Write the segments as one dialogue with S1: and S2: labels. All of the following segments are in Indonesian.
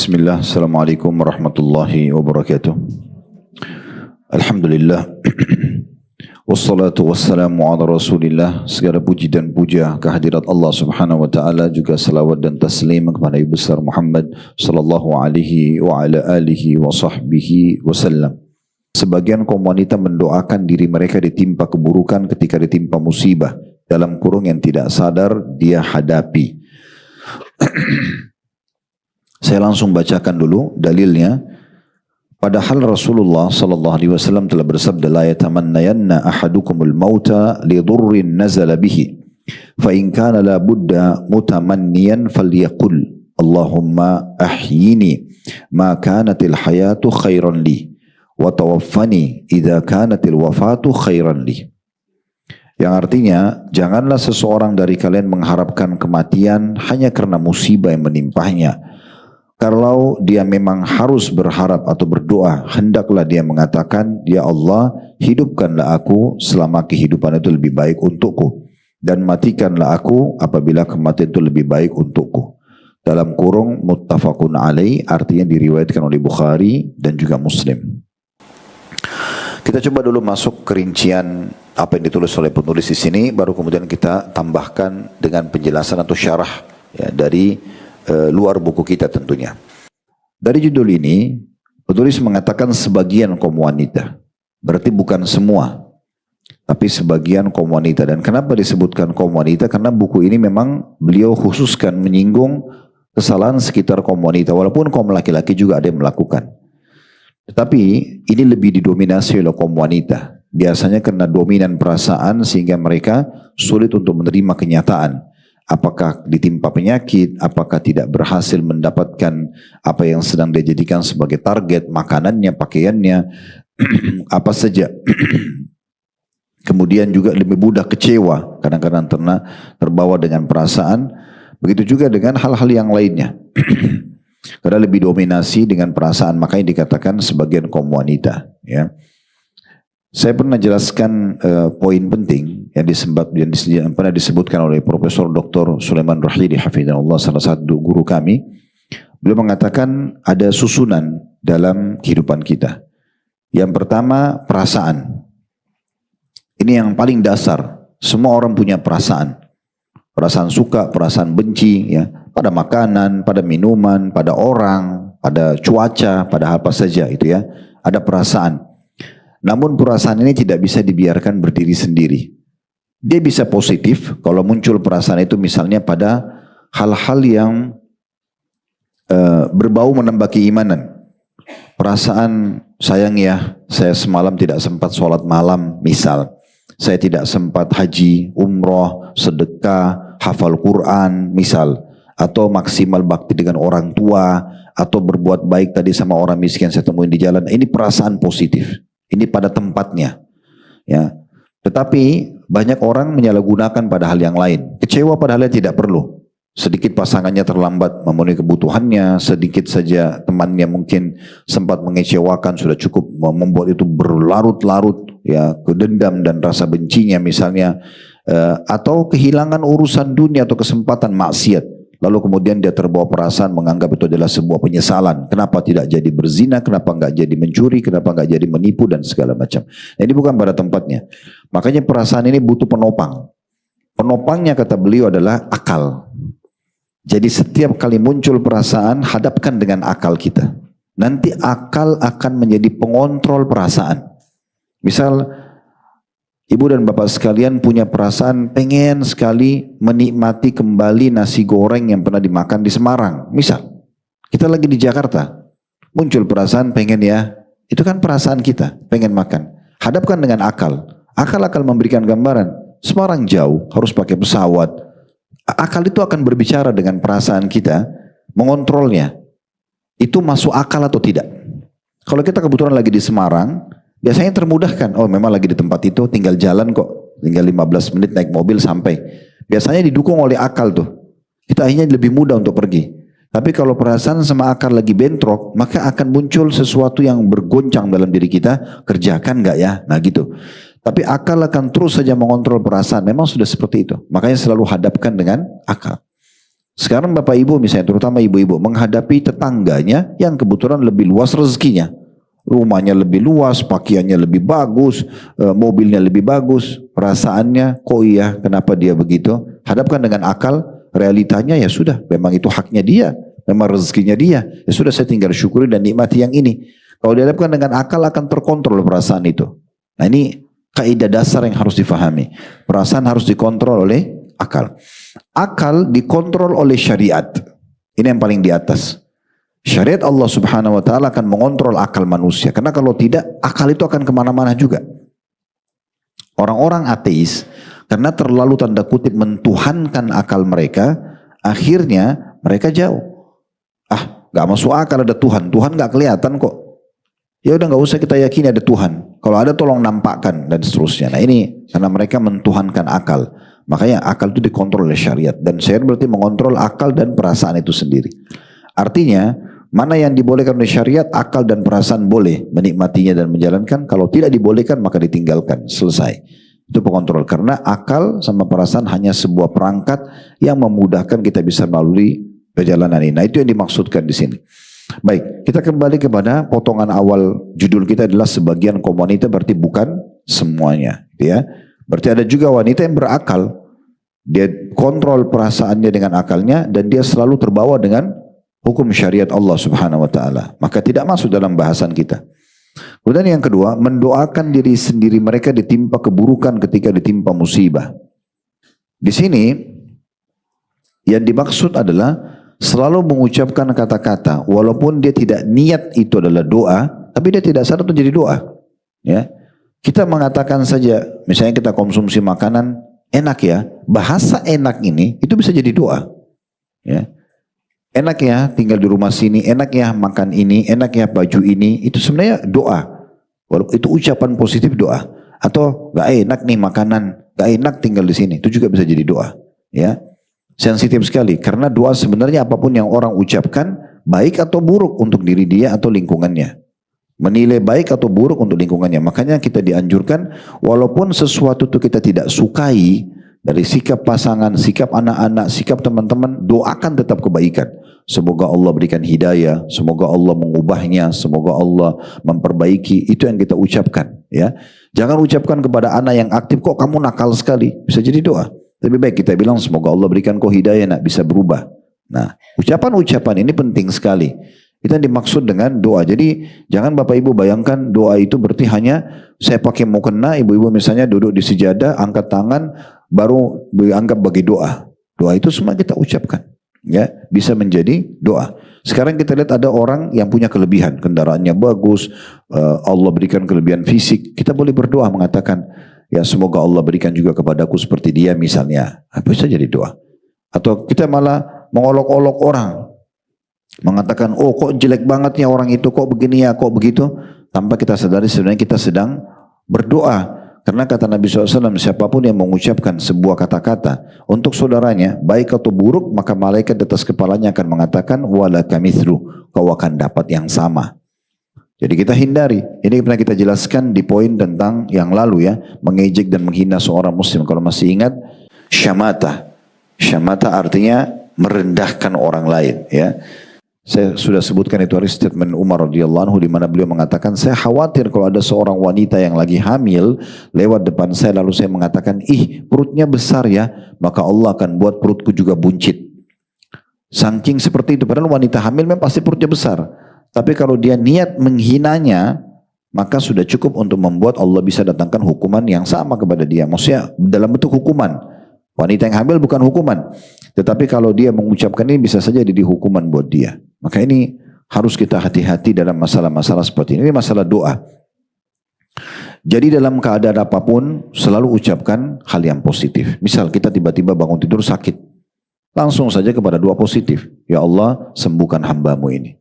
S1: Bismillah, Assalamualaikum warahmatullahi wabarakatuh. Alhamdulillah, wassalatu wassalamu ala rasulillah. Segala puji dan puja kehadirat Allah subhanahu wa ta'ala, juga salawat dan taslim kepada Nabi besar Muhammad sallallahu alaihi wa ala alihi wa sahbihi wasallam. Sebagian kaum wanita mendoakan diri mereka ditimpa keburukan ketika ditimpa musibah, dalam kurung yang tidak sadar dia hadapi. Saya langsung bacakan dulu dalilnya. Padahal Rasulullah sallallahu alaihi wasallam telah bersabda, la yatamannayanna ahadukumul mauta li dhurrin nazala bihi, fa in kana la budda mutamanniyan falyaqul Allahumma ahyini ma kanatil hayatu khairan li wa tawaffani idza kanatil wafatu khairan li. Yang artinya, janganlah seseorang dari kalian mengharapkan kematian hanya karena musibah yang menimpahnya. Kalau dia memang harus berharap atau berdoa, hendaklah dia mengatakan, Ya Allah, hidupkanlah aku selama kehidupan itu lebih baik untukku, dan matikanlah aku apabila kematian itu lebih baik untukku. Dalam kurung muttafaqun alaih, artinya diriwayatkan oleh Bukhari dan juga Muslim. Kita coba dulu masuk ke rincian apa yang ditulis oleh penulis di sini, baru kemudian kita tambahkan dengan penjelasan atau syarah ya, dari luar buku kita tentunya. Dari judul ini, penulis mengatakan sebagian kaum wanita. Berarti bukan semua, tapi sebagian kaum wanita. Dan kenapa disebutkan kaum wanita? Karena buku ini memang beliau khususkan menyinggung kesalahan sekitar kaum wanita. Walaupun kaum laki-laki juga ada yang melakukan. Tetapi ini lebih didominasi oleh kaum wanita. Biasanya karena dominan perasaan sehingga mereka sulit untuk menerima kenyataan. Apakah ditimpa penyakit, apakah tidak berhasil mendapatkan apa yang sedang dia jadikan sebagai target, makanannya, pakaiannya, apa saja. Kemudian juga lebih mudah kecewa, kadang-kadang terbawa dengan perasaan. Begitu juga dengan hal-hal yang lainnya. Karena lebih dominasi dengan perasaan, makanya dikatakan sebagian kaum wanita. Ya. Saya pernah jelaskan poin penting yang pernah disebutkan oleh Profesor Dr. Sulaiman Ruhaili hafizahullah, salah satu guru kami. Beliau mengatakan ada susunan dalam kehidupan kita. Yang pertama, perasaan. Ini yang paling dasar. Semua orang punya perasaan. Perasaan suka, perasaan benci, ya, pada makanan, pada minuman, pada orang, pada cuaca, pada apa saja itu ya. Ada perasaan. Namun perasaan ini tidak bisa dibiarkan berdiri sendiri. Dia bisa positif kalau muncul perasaan itu misalnya pada hal-hal yang berbau menambah keimanan. Perasaan, sayang ya, saya semalam tidak sempat sholat malam, misal. Saya tidak sempat haji, umroh, sedekah, hafal Quran, misal. Atau maksimal bakti dengan orang tua, atau berbuat baik tadi sama orang miskin saya temuin di jalan. Ini perasaan positif. Ini pada tempatnya, ya. Tetapi banyak orang menyalahgunakan pada hal yang lain. Kecewa pada hal yang tidak perlu. Sedikit pasangannya terlambat memenuhi kebutuhannya, sedikit saja temannya mungkin sempat mengecewakan, sudah cukup membuat itu berlarut-larut, ya, kedendam dan rasa bencinya misalnya, atau kehilangan urusan dunia atau kesempatan maksiat. Lalu kemudian dia terbawa perasaan menganggap itu adalah sebuah penyesalan. Kenapa tidak jadi berzina, kenapa enggak jadi mencuri, kenapa enggak jadi menipu dan segala macam. Nah, ini bukan pada tempatnya. Makanya perasaan ini butuh penopang. Penopangnya kata beliau adalah akal. Jadi setiap kali muncul perasaan, hadapkan dengan akal kita. Nanti akal akan menjadi pengontrol perasaan. Misal, ibu dan bapak sekalian punya perasaan pengen sekali menikmati kembali nasi goreng yang pernah dimakan di Semarang. Misal, kita lagi di Jakarta, muncul perasaan pengen ya, itu kan perasaan kita, pengen makan. Hadapkan dengan akal. Akal akan memberikan gambaran, Semarang jauh, harus pakai pesawat. Akal itu akan berbicara dengan perasaan kita, mengontrolnya. Itu masuk akal atau tidak? Kalau kita kebetulan lagi di Semarang, biasanya termudahkan, oh memang lagi di tempat itu, tinggal jalan kok, tinggal 15 menit naik mobil sampai. Biasanya didukung oleh akal tuh. Kita akhirnya lebih mudah untuk pergi. Tapi kalau perasaan sama akal lagi bentrok, maka akan muncul sesuatu yang bergoncang dalam diri kita, kerjakan nggak ya? Nah gitu. Tapi akal akan terus saja mengontrol perasaan, memang sudah seperti itu. Makanya selalu hadapkan dengan akal. Sekarang bapak ibu misalnya, terutama ibu-ibu, menghadapi tetangganya yang kebetulan lebih luas rezekinya. Rumahnya lebih luas, pakaiannya lebih bagus, mobilnya lebih bagus. Perasaannya, kok iya, kenapa dia begitu? Hadapkan dengan akal, realitanya ya sudah, memang itu haknya dia. Memang rezekinya dia. Ya sudah, saya tinggal syukuri dan nikmati yang ini. Kalau dihadapkan dengan akal akan terkontrol perasaan itu. Nah ini kaidah dasar yang harus difahami. Perasaan harus dikontrol oleh akal. Akal dikontrol oleh syariat. Ini yang paling di atas. Syariat Allah subhanahu wa ta'ala akan mengontrol akal manusia. Karena kalau tidak, akal itu akan kemana-mana juga. Orang-orang ateis, karena terlalu tanda kutip mentuhankan akal mereka, akhirnya mereka jauh. Gak masuk akal ada Tuhan. Tuhan gak kelihatan kok. Ya udah gak usah kita yakini ada Tuhan. Kalau ada tolong nampakkan dan seterusnya. Nah ini karena mereka mentuhankan akal. Makanya akal itu dikontrol oleh syariat. Dan syariat berarti mengontrol akal dan perasaan itu sendiri. Artinya, mana yang dibolehkan oleh syariat, akal dan perasaan boleh menikmatinya dan menjalankan. Kalau tidak dibolehkan, maka ditinggalkan. Selesai. Itu pengontrol. Karena akal sama perasaan hanya sebuah perangkat yang memudahkan kita bisa melalui perjalanan ini. Nah itu yang dimaksudkan di sini. Baik, kita kembali kepada potongan awal judul kita adalah sebagian kaum wanita, berarti bukan semuanya. Ya. Berarti ada juga wanita yang berakal. Dia kontrol perasaannya dengan akalnya dan dia selalu terbawa dengan hukum syariat Allah subhanahu wa ta'ala. Maka tidak masuk dalam bahasan kita. Kemudian yang kedua, mendoakan diri sendiri mereka ditimpa keburukan ketika ditimpa musibah. Di sini yang dimaksud adalah selalu mengucapkan kata-kata walaupun dia tidak niat itu adalah doa, tapi dia tidak sadar itu jadi doa. Ya. Kita mengatakan saja, misalnya kita konsumsi makanan enak ya, bahasa enak ini itu bisa jadi doa. Ya. Enak ya tinggal di rumah sini, enak ya makan ini, enak ya baju ini, itu sebenarnya doa. Walaupun itu ucapan positif doa. Atau gak enak nih makanan, gak enak tinggal di sini, itu juga bisa jadi doa. Ya, sensitif sekali karena doa sebenarnya apapun yang orang ucapkan baik atau buruk untuk diri dia atau lingkungannya. Menilai baik atau buruk untuk lingkungannya. Makanya kita dianjurkan walaupun sesuatu itu kita tidak sukai dari sikap pasangan, sikap anak-anak, sikap teman-teman, doakan tetap kebaikan. Semoga Allah berikan hidayah, semoga Allah mengubahnya, semoga Allah memperbaiki. Itu yang kita ucapkan. Ya, jangan ucapkan kepada anak yang aktif, kok kamu nakal sekali. Bisa jadi doa. Lebih baik kita bilang semoga Allah berikan kau hidayah nak bisa berubah. Nah, ucapan-ucapan ini penting sekali. Itu yang dimaksud dengan doa. Jadi jangan bapak ibu bayangkan doa itu berarti hanya saya pakai mukena, ibu-ibu misalnya duduk di sejadah, angkat tangan, baru dianggap bagi doa. Doa itu semua kita ucapkan. Ya, bisa menjadi doa. Sekarang kita lihat ada orang yang punya kelebihan, kendaraannya bagus, Allah berikan kelebihan fisik. Kita boleh berdoa mengatakan, ya semoga Allah berikan juga kepadaku seperti dia misalnya. Bisa jadi doa. Atau kita malah mengolok-olok orang. Mengatakan, oh kok jelek banget ya orang itu, kok begini ya, kok begitu. Tanpa kita sadari sebenarnya kita sedang berdoa. Karena kata Nabi SAW, siapapun yang mengucapkan sebuah kata-kata untuk saudaranya, baik atau buruk, maka malaikat di atas kepalanya akan mengatakan, walaka mithlu, kau akan dapat yang sama. Jadi kita hindari. Ini pernah kita jelaskan di poin tentang yang lalu ya, mengejek dan menghina seorang muslim. Kalau masih ingat, syamata. Syamata artinya merendahkan orang lain ya. Saya sudah sebutkan itu hari statement Umar radhiyallahu anhu di mana beliau mengatakan, saya khawatir kalau ada seorang wanita yang lagi hamil lewat depan saya lalu saya mengatakan, ih perutnya besar ya, maka Allah akan buat perutku juga buncit. Saking seperti itu, padahal wanita hamil memang pasti perutnya besar. Tapi kalau dia niat menghinanya, maka sudah cukup untuk membuat Allah bisa datangkan hukuman yang sama kepada dia. Maksudnya dalam bentuk hukuman. Wanita yang hamil bukan hukuman. Tetapi kalau dia mengucapkan ini bisa saja jadi hukuman buat dia. Maka ini harus kita hati-hati dalam masalah-masalah seperti ini. Ini masalah doa. Jadi dalam keadaan apapun selalu ucapkan hal yang positif. Misal kita tiba-tiba bangun tidur sakit. Langsung saja kepada doa positif. Ya Allah sembuhkan hambamu ini.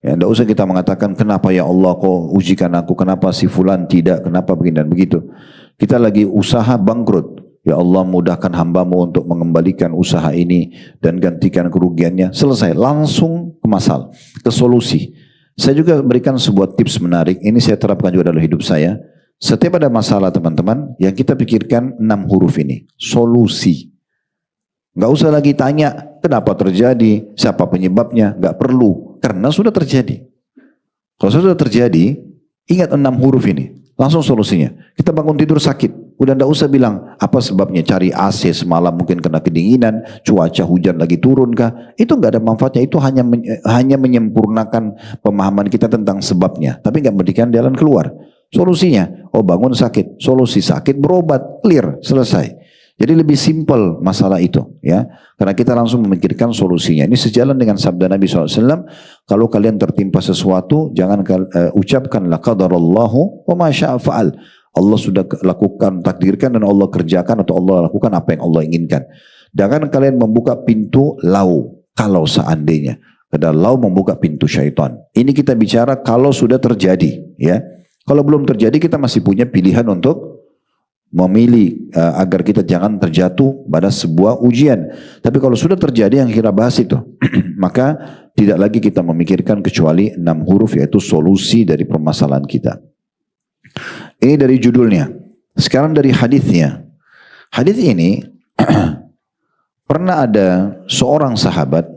S1: Ya, tidak usah kita mengatakan kenapa ya Allah kau ujikan aku, kenapa si fulan tidak, kenapa begini dan begitu. Kita lagi usaha bangkrut. Ya Allah mudahkan hambamu untuk mengembalikan usaha ini dan gantikan kerugiannya. Selesai, langsung ke masalah, ke solusi. Saya juga berikan sebuah tips menarik, ini saya terapkan juga dalam hidup saya. Setiap ada masalah teman-teman, yang kita pikirkan 6 huruf ini, solusi. Gak usah lagi tanya, kenapa terjadi, siapa penyebabnya, nggak perlu, karena sudah terjadi. Kalau sudah terjadi, ingat 6 huruf ini, langsung solusinya. Kita bangun tidur sakit, udah nggak usah bilang apa sebabnya, cari AC semalam mungkin kena kedinginan, cuaca hujan lagi turun kah, itu nggak ada manfaatnya, itu hanya menyempurnakan pemahaman kita tentang sebabnya, tapi nggak memberikan jalan keluar. Solusinya, oh bangun sakit, solusi sakit berobat, clear, selesai. Jadi lebih simpel masalah itu, ya, karena kita langsung memikirkan solusinya. Ini sejalan dengan sabda Nabi SAW, kalau kalian tertimpa sesuatu, jangan ucapkanlah qadarallahu wa ma syaa fa'al. Allah sudah lakukan, takdirkan dan Allah kerjakan, atau Allah lakukan apa yang Allah inginkan. Jangan kalian membuka pintu lau, kalau seandainya. Karena lau membuka pintu syaitan. Ini kita bicara kalau sudah terjadi, ya. Kalau belum terjadi kita masih punya pilihan untuk memilih agar kita jangan terjatuh pada sebuah ujian. Tapi kalau sudah terjadi yang kita bahas itu, maka tidak lagi kita memikirkan kecuali 6 huruf, yaitu solusi dari permasalahan kita. Ini dari judulnya. Sekarang dari hadisnya. Hadis ini pernah ada seorang sahabat,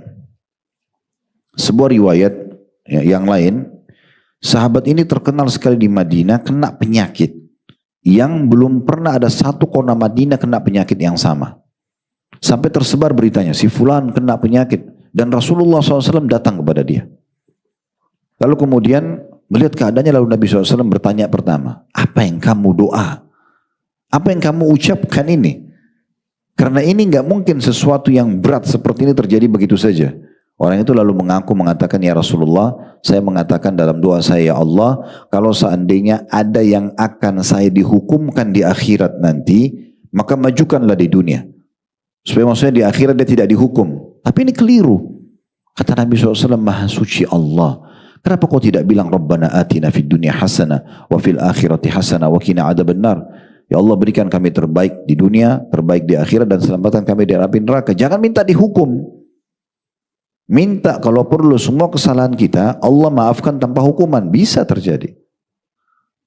S1: sebuah riwayat yang lain, sahabat ini terkenal sekali di Madinah kena penyakit yang belum pernah ada satu kota Madinah kena penyakit yang sama. Sampai tersebar beritanya, si fulan kena penyakit. Dan Rasulullah SAW datang kepada dia. Lalu kemudian melihat keadaannya, lalu Nabi SAW bertanya pertama, apa yang kamu doa? Apa yang kamu ucapkan ini? Karena ini nggak mungkin sesuatu yang berat seperti ini terjadi begitu saja. Orang itu lalu mengaku mengatakan, ya Rasulullah, saya mengatakan dalam doa saya, ya Allah, kalau seandainya ada yang akan saya dihukumkan di akhirat nanti, maka majukanlah di dunia. Supaya maksudnya di akhirat dia tidak dihukum. Tapi ini keliru. Kata Nabi SAW, Maha Suci Allah. Kenapa kau tidak bilang, Rabbana atina fid dunya hasanah, wa fil akhirati hasanah, wa qina adzabannar. Ya Allah, berikan kami terbaik di dunia, terbaik di akhirat, dan selamatkan kami dari api neraka. Jangan minta dihukum. Minta kalau perlu semua kesalahan kita, Allah maafkan tanpa hukuman. Bisa terjadi.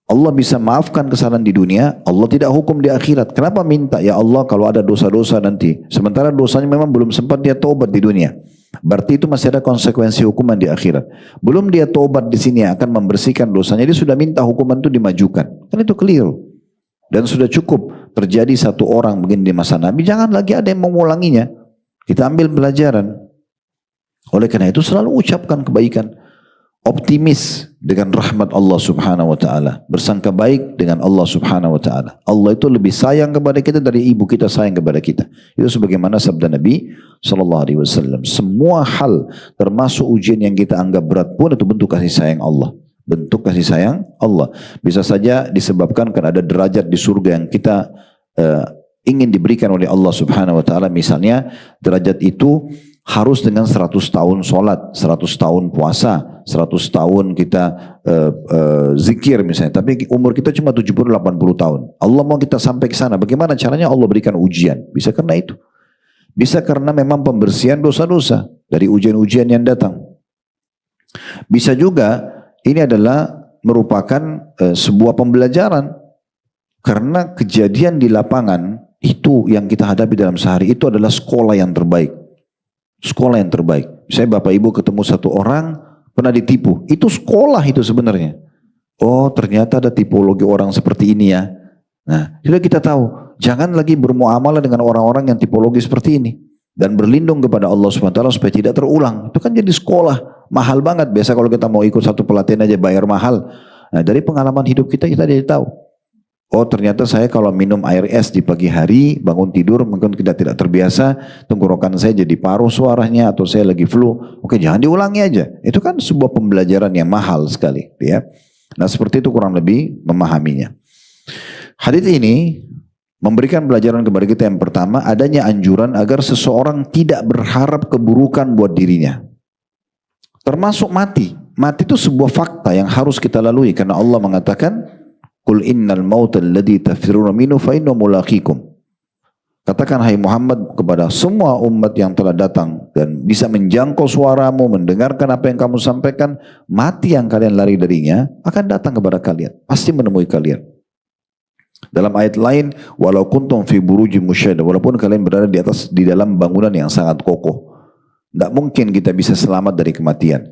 S1: Allah bisa maafkan kesalahan di dunia, Allah tidak hukum di akhirat. Kenapa minta? Ya Allah, kalau ada dosa-dosa nanti. Sementara dosanya memang belum sempat dia taubat di dunia. Berarti itu masih ada konsekuensi hukuman di akhirat. Belum dia taubat di sini akan membersihkan dosanya, dia sudah minta hukuman itu dimajukan. Kan itu keliru. Dan sudah cukup terjadi satu orang begini di masa Nabi, jangan lagi ada yang mengulanginya. Kita ambil pelajaran. Oleh karena itu selalu ucapkan kebaikan, optimis dengan rahmat Allah Subhanahu wa taala, bersangka baik dengan Allah Subhanahu wa taala. Allah itu lebih sayang kepada kita dari ibu kita sayang kepada kita. Itu sebagaimana sabda Nabi sallallahu alaihi wasallam. Semua hal termasuk ujian yang kita anggap berat pun itu bentuk kasih sayang Allah. Bentuk kasih sayang Allah. Bisa saja disebabkan karena ada derajat di surga yang kita ingin diberikan oleh Allah Subhanahu wa taala. Misalnya derajat itu harus dengan 100 tahun sholat, 100 tahun puasa, 100 tahun kita zikir misalnya. Tapi umur kita cuma 70-80 tahun. Allah mau kita sampai ke sana. Bagaimana caranya? Allah berikan ujian. Bisa karena itu. Bisa karena memang pembersihan dosa-dosa dari ujian-ujian yang datang. Bisa juga ini adalah merupakan sebuah pembelajaran. Karena kejadian di lapangan itu yang kita hadapi dalam sehari itu adalah sekolah yang terbaik. Sekolah yang terbaik. Misalnya Bapak Ibu ketemu satu orang pernah ditipu. Itu sekolah itu sebenarnya. Oh ternyata ada tipologi orang seperti ini ya. Nah sudah kita tahu. Jangan lagi bermuamalah dengan orang-orang yang tipologi seperti ini. Dan berlindung kepada Allah SWT supaya tidak terulang. Itu kan jadi sekolah. Mahal banget. Biasa kalau kita mau ikut satu pelatihan aja bayar mahal. Nah dari pengalaman hidup kita jadi tahu. Oh ternyata saya kalau minum air es di pagi hari, bangun tidur mungkin tidak terbiasa, tenggorokan saya jadi paruh suaranya atau saya lagi flu. Oke jangan diulangi aja. Itu kan sebuah pembelajaran yang mahal sekali. Ya. Nah seperti itu kurang lebih memahaminya. Hadits ini memberikan pelajaran kepada kita yang pertama, adanya anjuran agar seseorang tidak berharap keburukan buat dirinya. Termasuk mati. Mati itu sebuah fakta yang harus kita lalui karena Allah mengatakan, Qul innal mauta alladhi tafiruna minhu fa innahu mulaqikum. Katakan hai Muhammad kepada semua umat yang telah datang dan bisa menjangkau suaramu, mendengarkan apa yang kamu sampaikan, mati yang kalian lari darinya akan datang kepada kalian, pasti menemui kalian. Dalam ayat lain, walau kuntum fi burujim musyaddah, walaupun kalian berada di dalam bangunan yang sangat kokoh. Tidak mungkin kita bisa selamat dari kematian.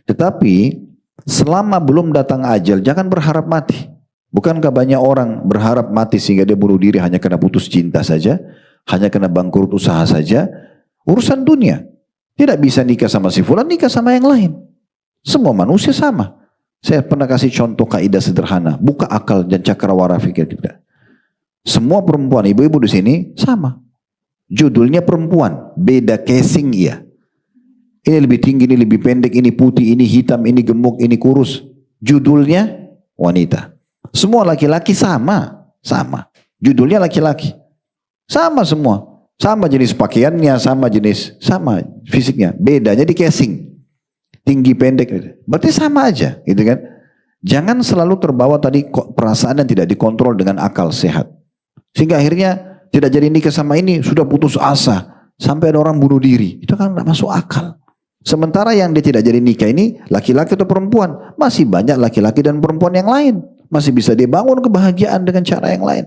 S1: Tetapi selama belum datang ajal, jangan berharap mati. Bukankah banyak orang berharap mati sehingga dia bunuh diri hanya karena putus cinta saja, hanya karena bangkrut usaha saja, urusan dunia. Tidak bisa nikah sama si fulan, nikah sama yang lain. Semua manusia sama. Saya pernah kasih contoh kaidah sederhana, buka akal dan cakrawala fikir kita. Semua perempuan, ibu-ibu di sini sama. Judulnya perempuan, beda casing iya. Ini lebih tinggi, ini lebih pendek, ini putih, ini hitam, ini gemuk, ini kurus. Judulnya wanita. Semua laki-laki sama. Judulnya laki-laki. Sama semua. Sama jenis pakaiannya, sama fisiknya. Bedanya di casing. Tinggi, pendek. Berarti sama aja, gitu kan. Jangan selalu terbawa tadi perasaan yang tidak dikontrol dengan akal sehat. Sehingga akhirnya tidak jadi nikah sama ini, sudah putus asa. Sampai ada orang bunuh diri. Itu kan tidak masuk akal. Sementara yang dia tidak jadi nikah ini laki-laki atau perempuan, masih banyak laki-laki dan perempuan yang lain, masih bisa dia bangun kebahagiaan dengan cara yang lain.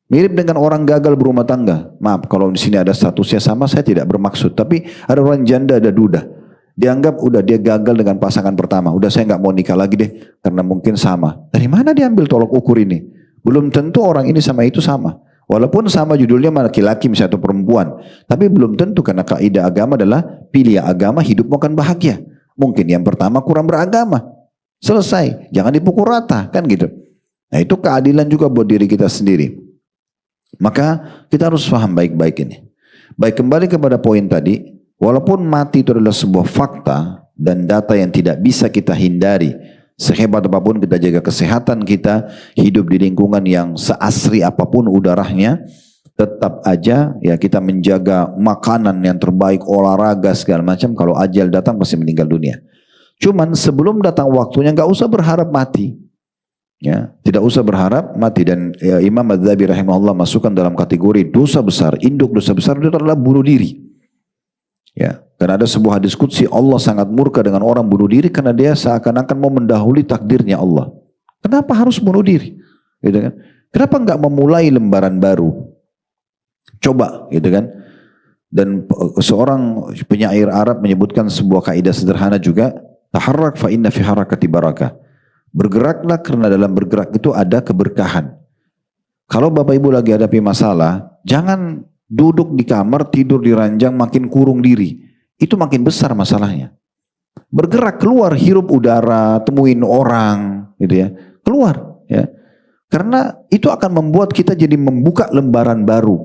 S1: Mirip dengan orang gagal berumah tangga. Maaf kalau di sini ada statusnya sama, saya tidak bermaksud. Tapi ada orang janda, ada duda. Dianggap udah dia gagal dengan pasangan pertama. Udah saya nggak mau nikah lagi deh, karena mungkin sama. Dari mana dia ambil tolok ukur ini? Belum tentu orang ini sama itu sama. Walaupun sama judulnya laki-laki misalnya atau perempuan. Tapi belum tentu, karena kaidah agama adalah pilih agama hidupmu akan bahagia. Mungkin yang pertama kurang beragama. Selesai. Jangan dipukul rata. Kan gitu. Nah itu keadilan juga buat diri kita sendiri. Maka kita harus paham baik-baik ini. Baik, kembali kepada poin tadi. Walaupun mati itu adalah sebuah fakta dan data yang tidak bisa kita hindari. Sehebat apapun kita jaga kesehatan kita, hidup di lingkungan yang seasri apapun udaranya, tetap aja ya kita menjaga makanan yang terbaik, olahraga segala macam. Kalau ajal datang pasti meninggal dunia. Cuman sebelum datang waktunya nggak usah berharap mati, ya tidak usah berharap mati. Dan ya, Imam Adz-Dzahabi rahimahullah masukkan dalam kategori dosa besar, induk dosa besar itu adalah bunuh diri. Ya, karena ada sebuah hadis qudsi, Allah sangat murka dengan orang bunuh diri karena dia seakan-akan mau mendahului takdirnya Allah. Kenapa harus bunuh diri? Gitu kan? Kenapa enggak memulai lembaran baru? Coba, gitu kan? Dan seorang penyair Arab menyebutkan sebuah kaidah sederhana juga, taharrak fa inna fi harakati barakah. Bergeraklah karena dalam bergerak itu ada keberkahan. Kalau Bapak Ibu lagi hadapi masalah, jangan duduk di kamar, tidur di ranjang, makin kurung diri. Itu makin besar masalahnya. Bergerak, keluar, hirup udara, temuin orang, gitu ya. Keluar, ya. Karena itu akan membuat kita jadi membuka lembaran baru.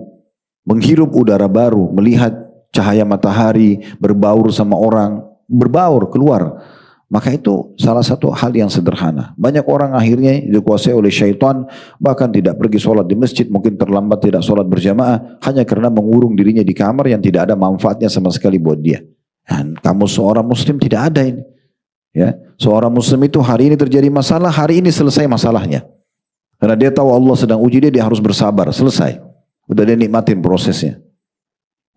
S1: Menghirup udara baru, melihat cahaya matahari, berbaur sama orang, berbaur, keluar. Maka itu salah satu hal yang sederhana. Banyak orang akhirnya dikuasai oleh syaitan, bahkan tidak pergi sholat di masjid, mungkin terlambat tidak sholat berjamaah, hanya karena mengurung dirinya di kamar yang tidak ada manfaatnya sama sekali buat dia. Dan kamu seorang muslim tidak ada ini. Ya, seorang muslim itu hari ini terjadi masalah, hari ini selesai masalahnya. Karena dia tahu Allah sedang uji dia, dia harus bersabar, selesai. Udah dia nikmatin prosesnya.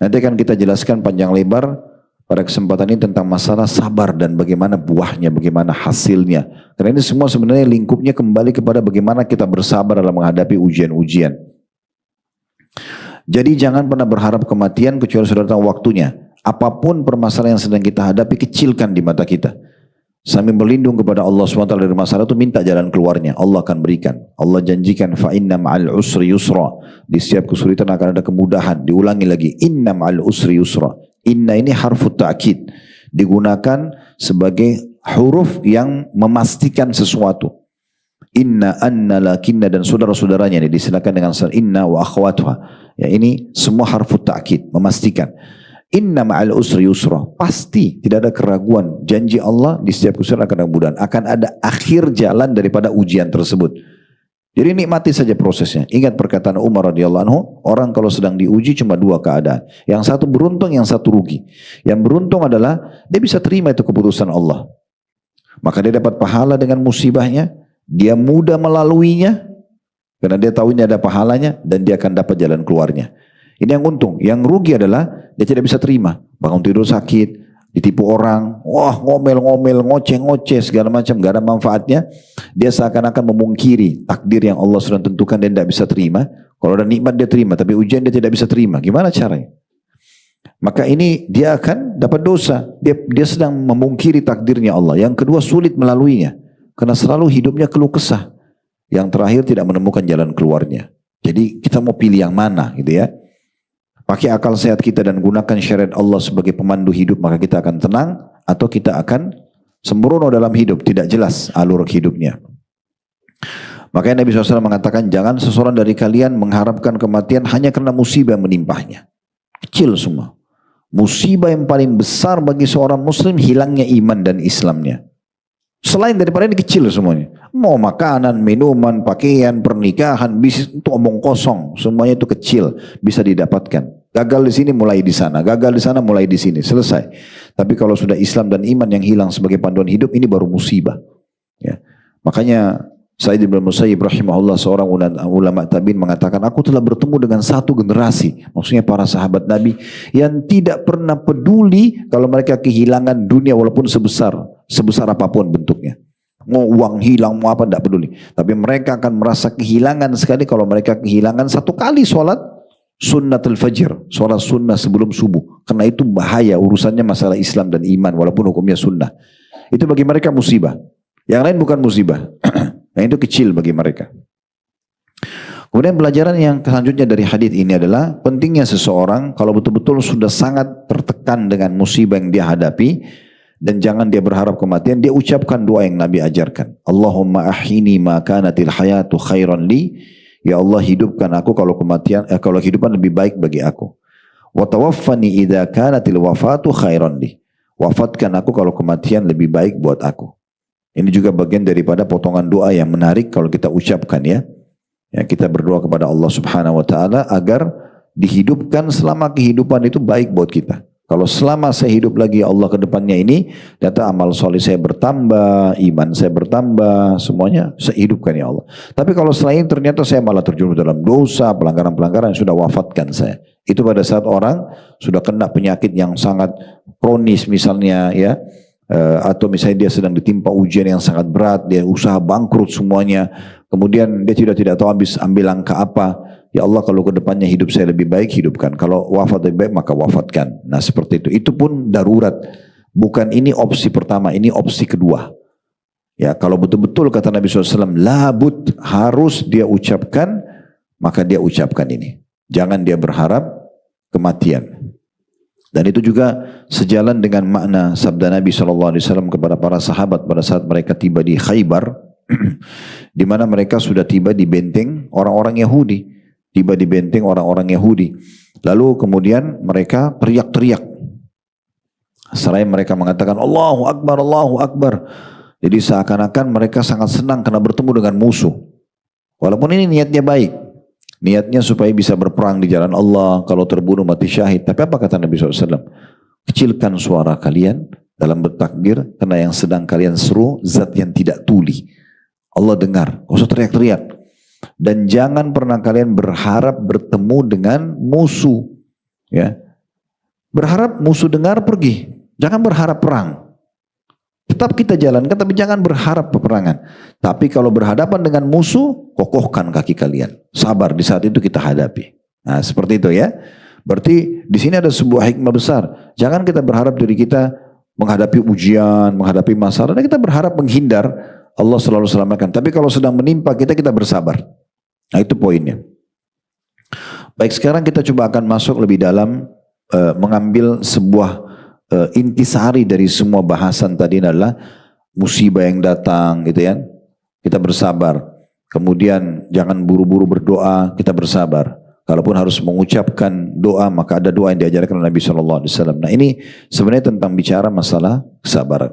S1: Nanti akan kita jelaskan panjang lebar pada kesempatan ini tentang masalah sabar dan bagaimana buahnya, bagaimana hasilnya. Karena ini semua sebenarnya lingkupnya kembali kepada bagaimana kita bersabar dalam menghadapi ujian-ujian. Jadi jangan pernah berharap kematian kecuali sudah datang waktunya. Apapun permasalahan yang sedang kita hadapi, kecilkan di mata kita. Sambil berlindung kepada Allah SWT dari masalah itu, minta jalan keluarnya. Allah akan berikan. Allah janjikan, fa inna ma'al usri yusra. Di setiap kesulitan akan ada kemudahan. Diulangi lagi, inna ma'al usri yusra. Inna ini harfu ta'kid, digunakan sebagai huruf yang memastikan sesuatu. Inna, anna, lakinna dan saudara-saudaranya ini disilakan dengan inna wa akhwatuha. Ya, ini semua harfu ta'kid, memastikan. Inna ma'al usri yusra, pasti tidak ada keraguan. Janji Allah di setiap kesulitan akan ada kemudahan. Akan ada akhir jalan daripada ujian tersebut. Jadi nikmati saja prosesnya. Ingat perkataan Umar radhiyallahu anhu, orang kalau sedang diuji cuma dua keadaan. Yang satu beruntung, yang satu rugi. Yang beruntung adalah dia bisa terima itu keputusan Allah. Maka dia dapat pahala dengan musibahnya, dia mudah melaluinya karena dia tahu ini ada pahalanya dan dia akan dapat jalan keluarnya. Ini yang untung. Yang rugi adalah dia tidak bisa terima. Bangun tidur sakit, ditipu orang, wah ngomel-ngomel, ngoceh-ngoceh segala macam, gak ada manfaatnya. Dia seakan-akan memungkiri takdir yang Allah sudah tentukan dan tidak bisa terima. Kalau ada nikmat dia terima, tapi ujian dia tidak bisa terima. Gimana caranya? maka ini dia akan dapat dosa. Dia sedang memungkiri takdirnya Allah. Yang kedua, sulit melaluinya karena selalu hidupnya keluh kesah. Yang terakhir, tidak menemukan jalan keluarnya. Jadi kita mau pilih yang mana gitu ya. Pakai akal sehat kita dan gunakan syariat Allah sebagai pemandu hidup, maka kita akan tenang, atau kita akan sembrono dalam hidup, tidak jelas alur hidupnya. Makanya Nabi SAW mengatakan, jangan seseorang dari kalian mengharapkan kematian hanya karena musibah yang menimpahnya. Kecil semua. Musibah yang paling besar bagi seorang muslim, hilangnya iman dan Islamnya. Selain daripada ini kecil semuanya. Mau makanan, minuman, pakaian, pernikahan, bisnis, itu omong kosong. Semuanya itu kecil, bisa didapatkan. Gagal di sini mulai di sana, gagal di sana mulai di sini, selesai. Tapi kalau sudah Islam dan iman yang hilang sebagai panduan hidup, ini baru musibah. Ya. Makanya Sa'id bin Musayyib rahimahullah, seorang ulama tabi'in, mengatakan, aku telah bertemu dengan satu generasi, maksudnya para sahabat Nabi, yang tidak pernah peduli kalau mereka kehilangan dunia walaupun sebesar apapun bentuknya. Mau uang hilang, mau apa, tidak peduli. Tapi mereka akan merasa kehilangan sekali kalau mereka kehilangan satu kali sholat sunnatul fajr, sholat sunnah sebelum subuh. Karena itu bahaya, urusannya masalah Islam dan iman walaupun hukumnya sunnah. Itu bagi mereka musibah. Yang lain bukan musibah. Yang itu kecil bagi mereka. Kemudian pelajaran yang selanjutnya dari hadis ini adalah pentingnya seseorang kalau betul-betul sudah sangat tertekan dengan musibah yang dia hadapi, dan jangan dia berharap kematian, dia ucapkan doa yang Nabi ajarkan. Allahumma ahini ma kanatil hayatu khairan li. Ya Allah, hidupkan aku kalau kalau kehidupan lebih baik bagi aku. Wa tawaffani idza kanatil wafatu khairan li. Wafatkan aku kalau kematian lebih baik buat aku. Ini juga bagian daripada potongan doa yang menarik kalau kita ucapkan ya. Ya, kita berdoa kepada Allah Subhanahu wa taala agar dihidupkan selama kehidupan itu baik buat kita. Kalau selama saya hidup lagi Allah ke depannya ini, data amal soleh saya bertambah, iman saya bertambah, semuanya saya hidupkan ya Allah. Tapi kalau selain ternyata saya malah terjerumus dalam dosa, pelanggaran-pelanggaran, yang sudah wafatkan saya. Itu pada saat orang sudah kena penyakit yang sangat kronis misalnya ya. Atau misalnya dia sedang ditimpa ujian yang sangat berat, dia usaha bangkrut semuanya, kemudian dia tidak tahu habis ambil langkah apa. Ya Allah, kalau ke depannya hidup saya lebih baik, hidupkan. Kalau wafat lebih baik, maka wafatkan. Nah seperti itu. Itu pun darurat. Bukan ini opsi pertama, ini opsi kedua. Ya, kalau betul-betul kata Nabi SAW, labud, harus dia ucapkan, maka dia ucapkan ini. Jangan dia berharap kematian. Dan itu juga sejalan dengan makna sabda Nabi SAW kepada para sahabat pada saat mereka tiba di Khaybar, di mana mereka sudah tiba di benteng orang-orang Yahudi, tiba di benteng orang-orang Yahudi. Lalu kemudian mereka teriak-teriak, seraya mereka mengatakan Allahu Akbar, Allahu Akbar. Jadi seakan-akan mereka sangat senang karena bertemu dengan musuh. Walaupun ini niatnya baik. Niatnya supaya bisa berperang di jalan Allah, kalau terbunuh mati syahid. Tapi apa kata Nabi SAW? Kecilkan suara kalian dalam bertakbir, karena yang sedang kalian seru zat yang tidak tuli. Allah dengar, gak usah teriak-teriak. Dan jangan pernah kalian berharap bertemu dengan musuh. Ya, berharap musuh dengar pergi. Jangan berharap perang. Tetap kita jalankan, tapi jangan berharap peperangan. Tapi kalau berhadapan dengan musuh, kokohkan kaki kalian. Sabar di saat itu kita hadapi. Nah seperti itu ya. Berarti di sini ada sebuah hikmah besar. Jangan kita berharap diri kita menghadapi ujian, menghadapi masalah, dan kita berharap menghindar. Allah selalu selamatkan. Tapi kalau sedang menimpa kita, kita bersabar. Nah itu poinnya. Baik, sekarang kita coba akan masuk lebih dalam, mengambil sebuah intisari dari semua bahasan tadi adalah musibah yang datang gitu ya. Kita bersabar. Kemudian jangan buru-buru berdoa, kita bersabar. Kalaupun harus mengucapkan doa, maka ada doa yang diajarkan oleh Nabi SAW. Nah ini sebenarnya tentang bicara masalah kesabaran.